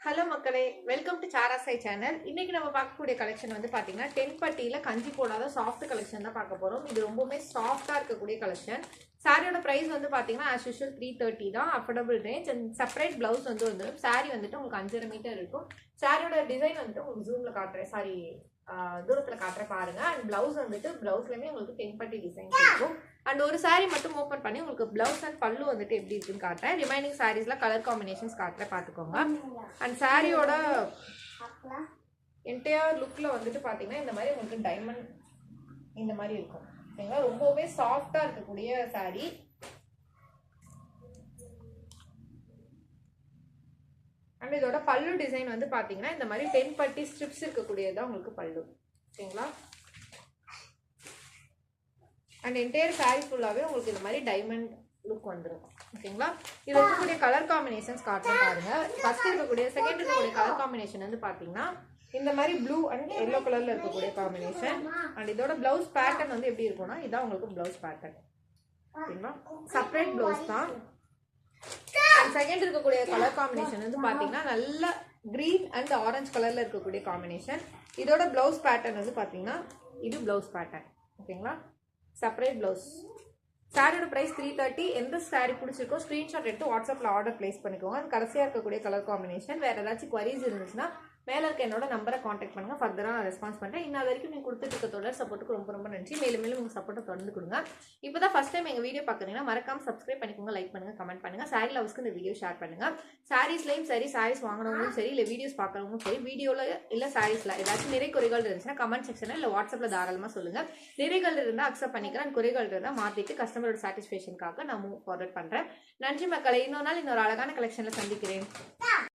Hello மக்களே, welcome to சாராசை channel. இன்னைக்கு நம்ம பார்க்கக்கூடிய கலெக்ஷன் வந்து பார்த்தீங்கன்னா 10 பட்டியில் கஞ்சி போடாத சாஃப்ட் கலெக்ஷன் தான் பார்க்க போகிறோம். இது ரொம்பவுமே சாஃப்டாக இருக்கக்கூடிய கலெக்ஷன். சாரியோட ப்ரைஸ் வந்து பார்த்தீங்கன்னா ஆஸ் யூஷுவல் 330 தான், affordable range. And separate blouse வந்து வந்துடும். சாரி வந்துட்டு உங்களுக்கு 5.5 மீட்டர் இருக்கும். சாரியோட டிசைன் வந்துட்டு உங்களுக்கு ஜூமில் காட்டுறேன், சாரி தூரத்தில் காட்டுறேன் பாருங்க. அண்ட் ப்ளவுஸ் வந்துட்டு ப்ளவுஸ்லேயுமே உங்களுக்கு 10 பட்டி டிசைன் இருக்கும். அண்ட் ஒரு சாரி மட்டும் ஓப்பன் பண்ணி உங்களுக்கு ப்ளவுஸ் அண்ட் பல்லு வந்துட்டு எப்படி இருக்குன்னு காட்டுறேன். ரிமைனிங் சாரீஸ்ல கலர் காம்பினேஷன்ஸ் காட்டுறேன், பார்த்துக்கோங்க. அண்ட் சாரியோட என்டையர் லுக்ல வந்துட்டு பார்த்தீங்கன்னா இந்த மாதிரி உங்களுக்கு டைமண்ட் இந்த மாதிரி இருக்கும். ஓகேங்களா, ரொம்பவே சாஃப்டா இருக்கக்கூடிய சாரி. அண்ட் இதோட பல்லு டிசைன் வந்து பார்த்தீங்கன்னா இந்த மாதிரி 10 பட்டி ஸ்ட்ரிப்ஸ் இருக்கக்கூடியதான் உங்களுக்கு பல்லு. ஓகேங்களா, அண்ட் என்டையர் சாரி ஃபுல்லாகவே உங்களுக்கு இந்த மாதிரி டைமண்ட் லுக் வந்துடும். ஓகேங்களா, இது இருக்கக்கூடிய கலர் காம்பினேஷன்ஸ் காட்டுறேன் பாருங்க. ஃபர்ஸ்ட் இருக்கக்கூடிய செகண்ட் இருக்கக்கூடிய கலர் காம்பினேஷன் வந்து பார்த்தீங்கன்னா இந்த மாதிரி ப்ளூ அண்ட் எல்லோ கலர்ல இருக்கக்கூடிய காம்பினேஷன். அண்ட் இதோட பிளவுஸ் பேட்டர்ன் வந்து எப்படி இருக்கும்னா இதான் உங்களுக்கு பிளவுஸ் பேட்டர்ன். ஓகேங்களா, செப்பரேட் பிளவுஸ் தான். அண்ட் செகண்ட் இருக்கக்கூடிய கலர் காம்பினேஷன் வந்து பார்த்தீங்கன்னா நல்ல கிரீன் அண்ட் ஆரஞ்சு கலர்ல இருக்கக்கூடிய காம்பினேஷன். இதோட பிளவுஸ் பேட்டர்ன் வந்து பார்த்தீங்கன்னா இது பிளவுஸ் பேட்டர்ன். ஓகேங்களா, செப்பரேட் பிளவுஸ். சாரியோட ப்ரைஸ் 330. எந்த சாரி பிடிச்சிருக்கோ ஸ்க்ரீன்ஷாட் எடுத்து வாட்ஸ்அப்பில் ஆர்டர் பிளேஸ் பண்ணிக்கோங்க. அது கடைசியாக இருக்கக்கூடிய கலர் காம்பினேஷன். வேறு ஏதாச்சும் குவரிஸ் இருந்துச்சுன்னா மேலே இருக்க என்னோட நம்பரை காண்டாக்ட் பண்ணுங்க, ஃபர்தராக நான் ரெஸ்பான்ஸ் பண்ணுறேன். இன்னும் வரைக்கும் நீங்கள் கொடுத்துட்டு இருக்க தொடர் சப்போர்ட்டுக்கு ரொம்ப ரொம்ப நன்றி. மேலும் மேலும் உங்கள் சப்போர்ட்டை தொடர்ந்து கொடுங்க. இப்போ தான் ஃபஸ்ட் டைம் எங்கள் வீடியோ பார்க்குறீங்கன்னா மறக்காம சப்ஸ்கிரைப் பண்ணிக்கோங்க, லைக் பண்ணுங்க, கமெண்ட் பண்ணுங்க. சாரி லவர்ஸ்க்கு இந்த வீடியோ ஷேர் பண்ணுங்க. சாரீஸ்லையும் சரி, சாரீஸ் வாங்கினவங்களும் சரி, இல்லை வீடியோஸ் பார்க்குறவங்களும் சரி, வீடியோவில் இல்லை சாரீஸில் ஏதாச்சும் நிறை குறைகள் இருந்துச்சுன்னா கமெண்ட் செக்ஷனில் இல்லை வாட்ஸ்அப்பில் தாராளமாக சொல்லுங்கள். நிறைகள் இருந்தால் அக்செப்ட் பண்ணிக்கிறேன், குறைகள் இருந்தால் மாற்றிட்டு கஸ்டமரோட சாட்டிஸ்ஃபேக்ஷனுக்காக நான் மூவ் ஃபார்வர்ட் பண்ணுறேன். நன்றி மக்களை, இன்னொரு நாள் இன்னொரு அழகான கலெக்ஷனில் சந்திக்கிறேன்.